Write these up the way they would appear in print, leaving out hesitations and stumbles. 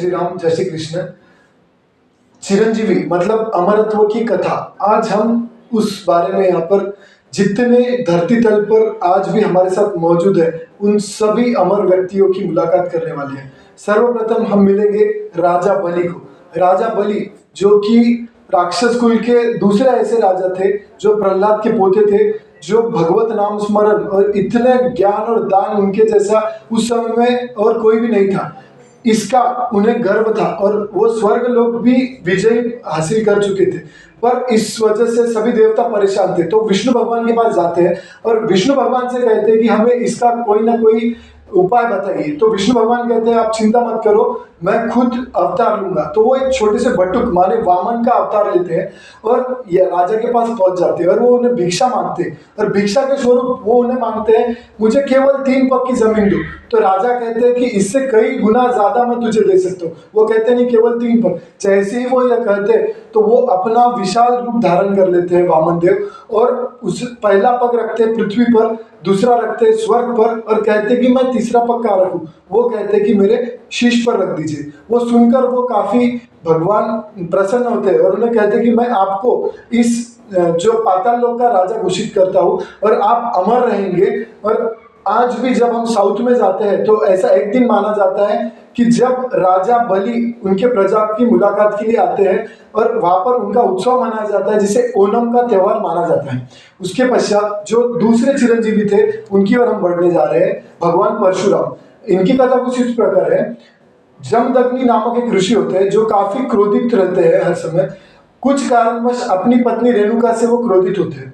श्री राम, जय श्री कृष्ण। चिरंजीवी मतलब अमरत्व की कथा, आज हम उस बारे में यहाँ पर जितने धरती तल पर आज भी हमारे साथ मौजूद है उन सभी अमर व्यक्तियों की मुलाकात करने वाले हैं। सर्वप्रथम हम मिलेंगे राजा बलि को। राजा बलि जो कि राक्षस कुल के दूसरे ऐसे राजा थे जो प्रहलाद के पोते थे, जो भगवत नाम स्मरण और इतने ज्ञान और दान उनके जैसा उस समय में और कोई भी नहीं था। इसका उन्हें गर्व था और वो स्वर्ग लोग भी विजय हासिल कर चुके थे, पर इस वजह से सभी देवता परेशान थे। तो विष्णु भगवान के पास जाते हैं और विष्णु भगवान से कहते हैं कि हमें इसका कोई ना कोई उपाय बताइए। तो विष्णु भगवान कहते हैं आप चिंता मत करो, मैं खुद अवतार लूंगा। तो वो एक छोटे से बटुक माने वामन का अवतार लेते हैं और ये राजा के पास पहुंच जाते हैं और वो उन्हें भिक्षा मांगते हैं और भिक्षा के स्वरूप वो उन्हें मांगते हैं मुझे केवल 3 पग की जमीन दो। तो राजा कहते हैं कि इससे कई गुना ज्यादा मैं तुझे दे सकता हूँ। वो कहते नहीं केवल 3 पग। जैसे ही वो यह कहते तो वो अपना विशाल रूप धारण कर लेते हैं वामन देव और उस पहला पग रखते हैं पृथ्वी पर, दूसरा रखते हैं स्वर्ग पर और कहते कि मैं तीसरा पग कहाँ रखूं। वो कहते कि मेरे शीश पर रख दीजिए। वो सुनकर वो काफी भगवान प्रसन्न होते हैं और उन्हें कहते कि मैं आपको इस जो पाताल लोक का राजा घोषित करता हूँ और आप अमर रहेंगे। और आज भी जब हम साउथ में जाते हैं तो ऐसा एक दिन माना जाता है कि जब राजा बलि उनके प्रजा की मुलाकात के लिए आते हैं और वहां पर उनका उत्सव मनाया जाता है जिसे ओणम का त्योहार माना जाता है। उसके पश्चात जो दूसरे चिरंजीवी थे उनकी ओर हम बढ़ने जा रहे हैं, भगवान परशुराम। इनकी कथा कुछ इस प्रकार है। जमदग्नि नामक एक ऋषि होते हैं जो काफी क्रोधित रहते हैं हर समय। कुछ कारणवश अपनी पत्नी रेणुका से वो क्रोधित होते हैं।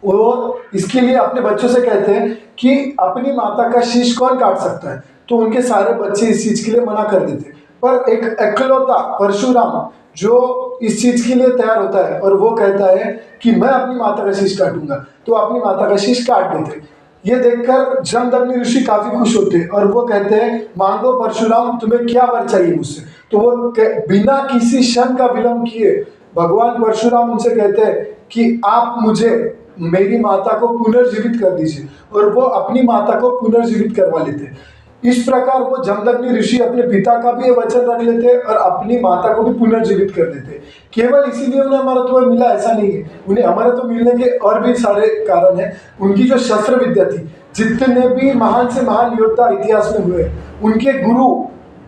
वो इसके लिए अपने बच्चों से कहते हैं कि अपनी माता का शीश कौन काट सकता है। तो उनके सारे बच्चे इस चीज के लिए मना कर देते, पर एक इकलौता परशुराम जो इस चीज के लिए तैयार होता है और वो कहता है कि मैं अपनी माता का शीश काटूंगा। तो अपनी माता का शीश काट देते। ये देखकर जमदग्नि ऋषि काफी खुश होते हैं और वो कहते हैं मांगो परशुराम, तुम्हें क्या वर चाहिए मुझसे। तो वो बिना किसी क्षण का विलंब किए भगवान परशुराम उनसे कहते हैं कि आप मुझे मेरी माता को पुनर्जीवित कर दीजिए। और वो अपनी माता को पुनर्जीवित करवा लेते हैं। इस प्रकार वो जमदग्नि ऋषि अपने पिता का भी वचन रख लेते और अपनी माता को भी पुनर्जीवित कर देते। केवल इसीलिए उन्हें अमरत्व मिला ऐसा नहीं है, उन्हें अमरत्व मिलने के और भी सारे कारण हैं। उनकी जो शस्त्र विद्या थी, जितने भी महान से महान योद्धा इतिहास में हुए उनके गुरु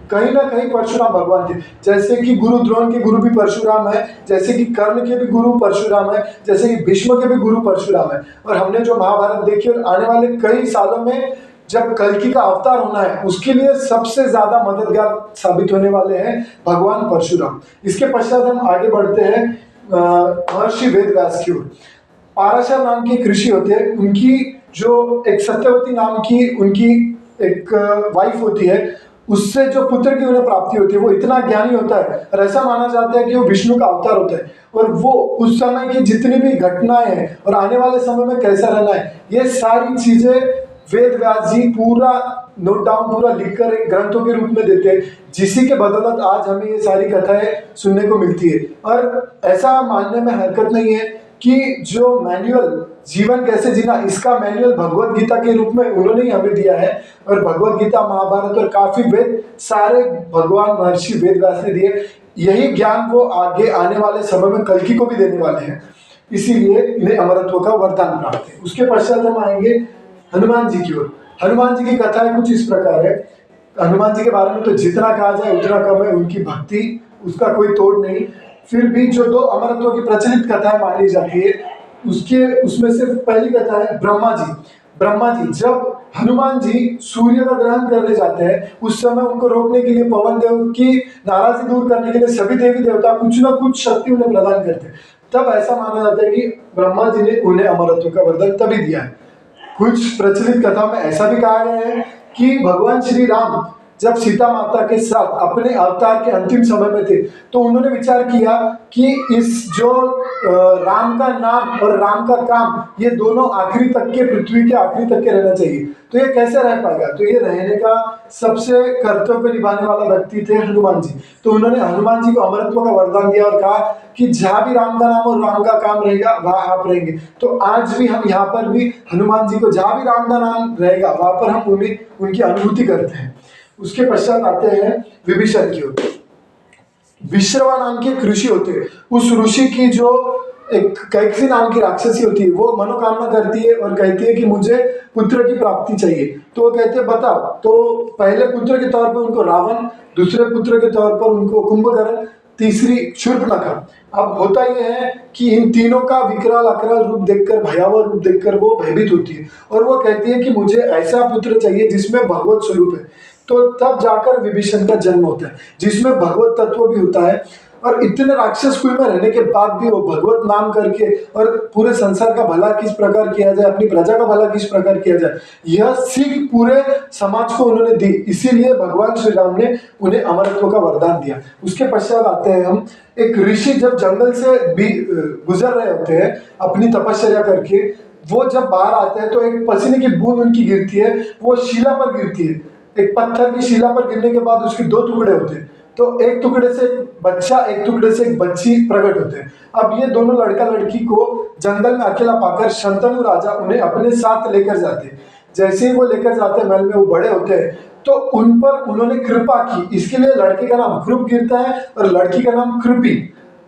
कहीं ना कहीं परशुराम भगवान थे। जैसे कि गुरु द्रोण के गुरु भी परशुराम है, जैसे कि कर्ण के भी गुरु परशुराम है, जैसे कि भीष्म के भी गुरु परशुराम है। और हमने जो महाभारत देखी और आने वाले कई सालों में जब कल्कि का अवतार होना है उसके लिए सबसे ज्यादा मददगार साबित होने वाले हैं भगवान परशुराम। इसके पश्चात हम आगे बढ़ते हैं महर्षि वेदव्यास की ओर। पाराशर नाम के एक ऋषि होते हैं, उनकी जो एक सत्यवती नाम की उनकी एक वाइफ होती है, उससे जो पुत्र की उन्हें प्राप्ति होती है वो इतना ज्ञानी होता है और ऐसा माना जाता है कि वो विष्णु का अवतार होता है। और वो उस समय की जितनी भी घटनाएं हैं और आने वाले समय में कैसा रहना है ये सारी चीजें वेद व्यास जी पूरा नोट डाउन पूरा लिखकर एक ग्रंथों के रूप में देते हैं, जिसी के बदौलत आज हमें ये सारी कथाएं सुनने को मिलती है। और ऐसा मानने में हरकत नहीं है कि जो मैनुअल जीवन कैसे जीना इसका मैनुअल भगवत गीता के रूप में उन्होंने ही हमें दिया है। और भगवत गीता, महाभारत और काफी वेद सारे भगवान महर्षि वेद व्यास ने दिए। यही ज्ञान वो आगे आने वाले समय में कल्कि को भी देने वाले हैं, इसीलिए इन्हें अमरत्व का वरदान प्राप्त है। उसके पश्चात हम आएंगे हनुमान जी की ओर। हनुमान जी की कथाएं कुछ इस प्रकार है। हनुमान जी के बारे में तो जितना कहा जाए उतना कम है, उनकी भक्ति उसका कोई तोड़ नहीं। फिर भी जो 2 अमरत्व की प्रचलित कथाएं मानी जाती है उसमें से पहली कथा है ब्रह्मा जी। ब्रह्मा जी जब हनुमान जी सूर्य का ग्रहण करने जाते हैं उस समय उनको रोकने के लिए, पवन देव की नाराजगी दूर करने के लिए सभी देवी देवता कुछ ना कुछ शक्ति उन्हें प्रदान करते हैं। तब ऐसा माना जाता है कि ब्रह्मा जी ने उन्हें अमरत्व का वरदान तभी दिया है। कुछ प्रचलित कथा में ऐसा भी कहा गया है कि भगवान श्री राम जब सीता माता के साथ अपने अवतार के अंतिम समय में थे तो उन्होंने विचार किया कि इस जो राम का नाम और राम का काम ये दोनों आखिरी तक के, पृथ्वी के आखिरी तक के रहना चाहिए। तो ये कैसे रह पाएगा, तो ये रहने का सबसे कर्तव्य निभाने वाला व्यक्ति थे हनुमान जी। तो उन्होंने हनुमान जी को अमरत्व का वरदान दिया और कहा कि जहां भी राम का नाम और राम का काम रहेगा वहां आप रहेंगे। तो आज भी हम यहाँ पर भी हनुमान जी को जहां भी राम का नाम रहेगा वहां पर हम उन्हें उनकी अनुभूति करते हैं। उसके पश्चात आते हैं विभीषण की ओर। विश्रवा नाम के एक ऋषि होते हैं। उस ऋषि की जो एक कैकसी नाम की राक्षसी होती है, वो मनोकामना करती है और कहती है कि मुझे पुत्र की प्राप्ति चाहिए। तो वो कहते हैं बताओ। तो पहले पुत्र के तौर पर उनको रावण, दूसरे पुत्र के तौर पर उनको कुंभकर्ण, तीसरी शूर्पणखा। अब होता यह है कि इन तीनों का विकराल अकराल रूप देखकर, भयावह रूप देखकर वो भयभीत होती है और वो कहती है कि मुझे ऐसा पुत्र चाहिए जिसमें भगवत स्वरूप है। तो तब जाकर विभीषण का जन्म होता है, जिसमें भगवत तत्व भी होता है। और इतने राक्षस कुल में रहने के बाद भी वो भगवत नाम करके और पूरे संसार का भला किस प्रकार किया जाए, अपनी प्रजा का भला किस प्रकार किया जाए, यह सीख पूरे समाज को उन्होंने दी। इसीलिए भगवान श्री राम ने उन्हें अमरत्व का वरदान दिया। उसके पश्चात आते हैं हम, एक ऋषि जब जंगल से भी गुजर रहे होते हैं अपनी तपस्या करके, वो जब बाहर आते हैं तो एक पसीने की बूंद उनकी गिरती है, वो शिला पर गिरती है। एक पत्थर की शिला पर गिरने के बाद उसके दो टुकड़े होते हैं। तो एक टुकड़े से एक बच्चा, एक टुकड़े से एक बच्ची प्रकट होते हैं। अब ये दोनों लड़का लड़की को जंगल में अकेला पाकर शंतनु राजा उन्हें अपने साथ लेकर जाते हैं। जैसे ही वो लेकर जाते हैं महल में, वो बड़े होते हैं तो उन पर उन्होंने कृपा की। इसके लिए लड़के का नाम कृप गिरता है और लड़की का नाम कृपी।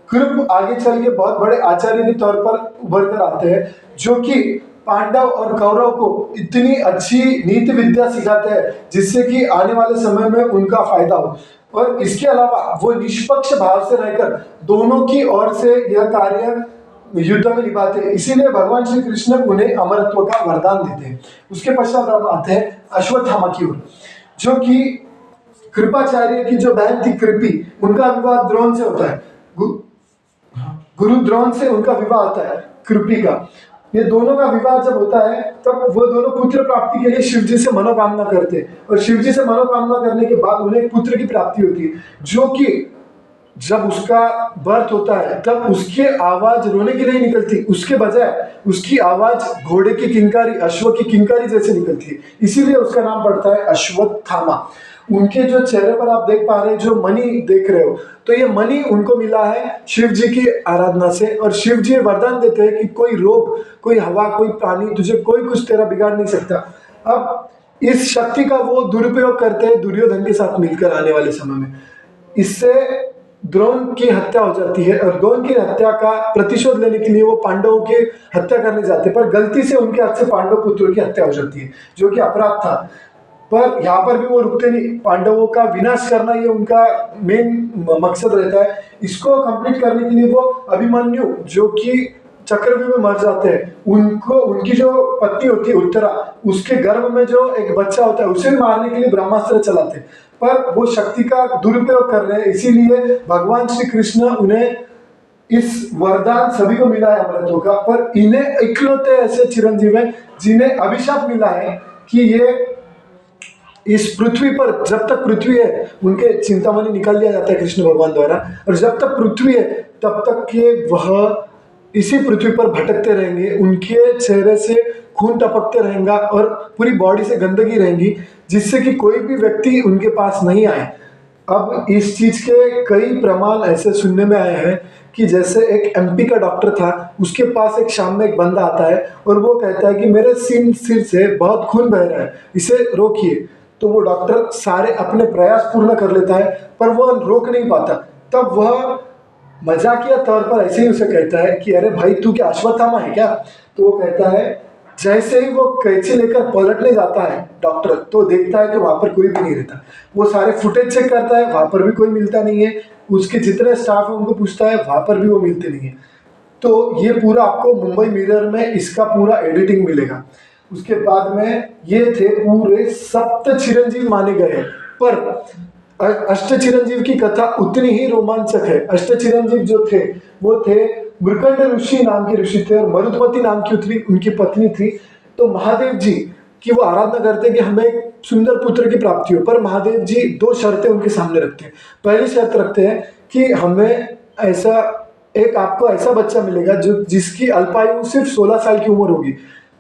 कृप आगे चल के बहुत बड़े आचार्य के तौर पर उभर कर आते हैं, जो कि पांडव और कौरव को इतनी अच्छी नीति विद्या सिखाते हैं जिससे कि आने वाले समय में उनका फायदा हो। और इसके अलावा वो निष्पक्ष भाव से रहकर दोनों की ओर से यह कार्य युद्ध में निभाते हैं। इसीलिए भगवान श्री कृष्ण उन्हें अमरत्व का वरदान देते हैं। उसके पश्चात हम आते हैं अश्वत्थामा की ओर, जो कि कृपाचार्य की जो बहन थी कृपी, उनका विवाह द्रोण से होता है। गुरु द्रोण से उनका विवाह होता है कृपी का। ये दोनों का विवाह जब होता है तब वो दोनों पुत्र प्राप्ति के लिए शिव जी से मनोकामना करते हैं और शिव जी से मनोकामना करने के बाद उन्हें पुत्र की प्राप्ति होती है, जो कि जब उसका बर्थ होता है तब उसकी आवाज रोने की नहीं निकलती, उसके बजाय उसकी आवाज घोड़े की किंकारी, अश्व की किंकारी जैसे निकलती है। इसीलिए उसका नाम पड़ता है अश्वत्थामा। उनके जो चेहरे पर आप देख पा रहे हैं, जो मणि देख रहे हो, तो ये मणि उनको मिला है शिव जी की आराधना से। और शिव जी वरदान देते हैं कि कोई रोग, कोई हवा, कोई पानी, तुझे कोई कुछ तेरा बिगाड़ नहीं सकता। अब इस शक्ति का वो दुरुपयोग करते हैं दुर्योधन के साथ मिलकर आने वाले समय में। इससे द्रोण की हत्या हो जाती है और द्रोण की हत्या का प्रतिशोध लेने के लिए वो पांडवों की हत्या करने जाते हैं, पर गलती से उनके हाथ से पांडव पुत्रों की हत्या हो जाती है, जो कि अपराध था। पर यहाँ पर भी वो रुकते नहीं, पांडवों का विनाश करना ये उनका मेन मकसद रहता है। इसको कंप्लीट करने के लिए वो अभिमन्यु, जो कि चक्रव्यूह में मर जाते हैं, उनको, उनकी जो पत्नी होती है उत्तरा, उसके गर्भ में जो एक बच्चा होता है उसे मारने के लिए ब्रह्मास्त्र चलाते हैं, पर वो शक्ति का दुरुपयोग कर रहे हैं। इसीलिए भगवान श्री कृष्ण उन्हें इस वरदान सभी को मिला है अमृतों का, पर इन्हें इकलौते ऐसे चिरंजीव हैं जिन्हें अभिशाप मिला है कि ये इस पृथ्वी पर, जब तक पृथ्वी है उनके चिंतामणि निकाल दिया जाता है कृष्ण भगवान द्वारा, और जब तक पृथ्वी है तब तक के वह इसी पृथ्वी पर भटकते रहेंगे। उनके चेहरे से खून टपकते रहेगा और पूरी बॉडी से गंदगी रहेंगी, जिससे कि कोई भी व्यक्ति उनके पास नहीं आए। अब इस चीज के कई प्रमाण ऐसे सुनने में आए हैं कि जैसे एक एमपी का डॉक्टर था, उसके पास एक शाम में एक बंदा आता है और वो कहता है कि मेरे सिर से बहुत खून बह रहा है, इसे रोकिए। तो वो डॉक्टर सारे अपने प्रयास पूर्ण कर लेता है पर वो रोक नहीं पाता। तब वह मजाकिया तौर पर ऐसे ही उसे कहता है कि अरे भाई तू क्या अश्वत्थामा है क्या? तो वो कहता है, जैसे ही वो कैंची लेकर पलटने जाता है डॉक्टर, तो देखता है कि वहां पर कोई भी नहीं रहता। वो सारे फुटेज चेक करता है, वहां पर भी कोई मिलता नहीं है। उसके जितने स्टाफ है उनको पूछता है, वहां पर भी वो मिलते नहीं है। तो ये पूरा आपको मुंबई मिरर में इसका पूरा एडिटिंग मिलेगा। उसके बाद में ये थे पूरे सप्त चिरंजीव माने गए, पर अष्ट चिरंजीव की कथा उतनी ही रोमांचक है। अष्ट चिरंजीव जो थे वो थे, मृकंड ऋषि नाम के ऋषि थे और मरुदमती नाम की उनकी पत्नी थी। तो महादेव जी की वो आराधना करते कि हमें एक सुंदर पुत्र की प्राप्ति हो, पर महादेव जी दो शर्तें उनके सामने रखते हैं। पहली शर्त रखते हैं कि हमें ऐसा एक, आपको ऐसा बच्चा मिलेगा जो जिसकी अल्पायु सिर्फ 16 साल की उम्र होगी,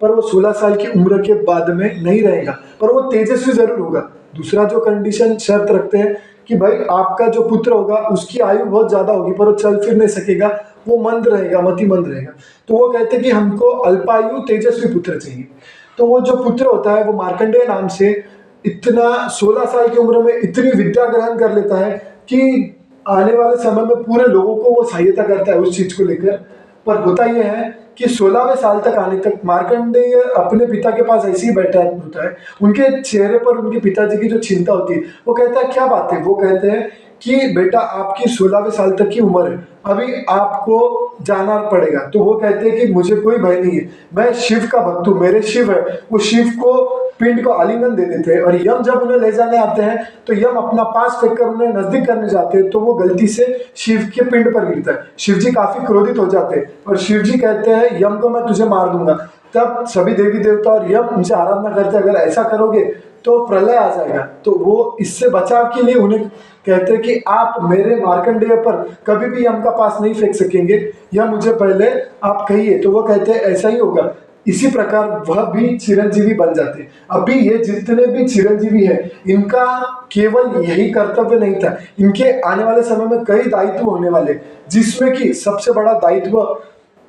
पर वो 16 साल की उम्र के बाद में नहीं रहेगा, पर वो तेजस्वी जरूर होगा। दूसरा जो कंडीशन शर्त रखते हैं कि भाई आपका जो पुत्र होगा उसकी आयु बहुत ज्यादा होगी पर वो चल फिर नहीं सकेगा, वो मंद रहेगा, मतिमंद रहेगा। तो वो कहते हैं कि हमको अल्पायु तेजस्वी पुत्र चाहिए। तो वो जो पुत्र होता है वो मार्कंडेय नाम से इतना 16 साल की उम्र में इतनी विद्या ग्रहण कर लेता है कि आने वाले समय में पूरे लोगों को वो सहायता करता है उस चीज को लेकर। पर होता यह है कि 16वें साल तक आने तक मार्कंडेय अपने पिता के पास ऐसे ही बैठा होता है। उनके चेहरे पर उनके पिताजी की जो चिंता होती है, वो कहता है क्या बात है, वो कहते हैं कि बेटा आपकी 16वें साल तक की उम्र है, अभी आपको जाना पड़ेगा। तो वो कहते हैं कि मुझे कोई भय नहीं है, मैं शिव का भक्त हूँ, मेरे शिव है। वो शिव को पिंड को आलिंगन दे देते हैं और यम जब उन्हें ले जाने आते हैं तो यम अपना पास फेंककर उन्हें नजदीक करने जाते हैं तो वो गलती से शिव के पिंड पर गिरता है। शिव जी काफी क्रोधित हो जाते हैं और शिव जी कहते हैं यम को मैं तुझे मार दूंगा। तब सभी देवी देवता और यम उनसे आराधना करते हैं, अगर ऐसा करोगे तो प्रलय आ जाएगा। तो वो इससे बचाव के लिए उन्हें कहते हैं कि आप मेरे मार्कंडेय पर कभी भी यम का पास नहीं फेंक सकेंगे, यह मुझे पहले आप कहिए। तो वो कहते हैं ऐसा ही होगा। इसी प्रकार वह भी चिरंजीवी बन जाते हैं। अभी ये जितने भी चिरंजीवी हैं, इनका केवल यही कर्तव्य नहीं था, इनके आने वाले समय में कई दायित्व होने वाले, जिसमें कि सबसे बड़ा दायित्व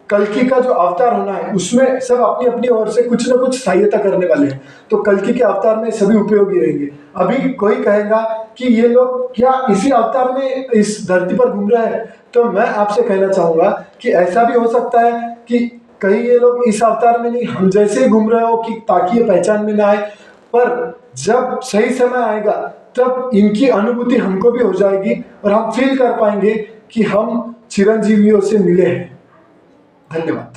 कल्कि का जो अवतार होना है, उसमें सब अपनी अपनी ओर से कुछ ना कुछ सहायता करने वाले हैं। तो कल्कि के अवतार में सभी उपयोगी रहेंगे। अभी कोई कहेगा कि ये लोग क्या इसी अवतार में इस धरती पर घूम रहे हैं, तो मैं आपसे कहना चाहूंगा कि ऐसा भी हो सकता है कि कहीं ये लोग इस अवतार में नहीं, हम जैसे ही घूम रहे हो कि ताकि ये पहचान में ना आए। पर जब सही समय आएगा तब इनकी अनुभूति हमको भी हो जाएगी और हम फील कर पाएंगे कि हम चिरंजीवियों से मिले हैं। धन्यवाद।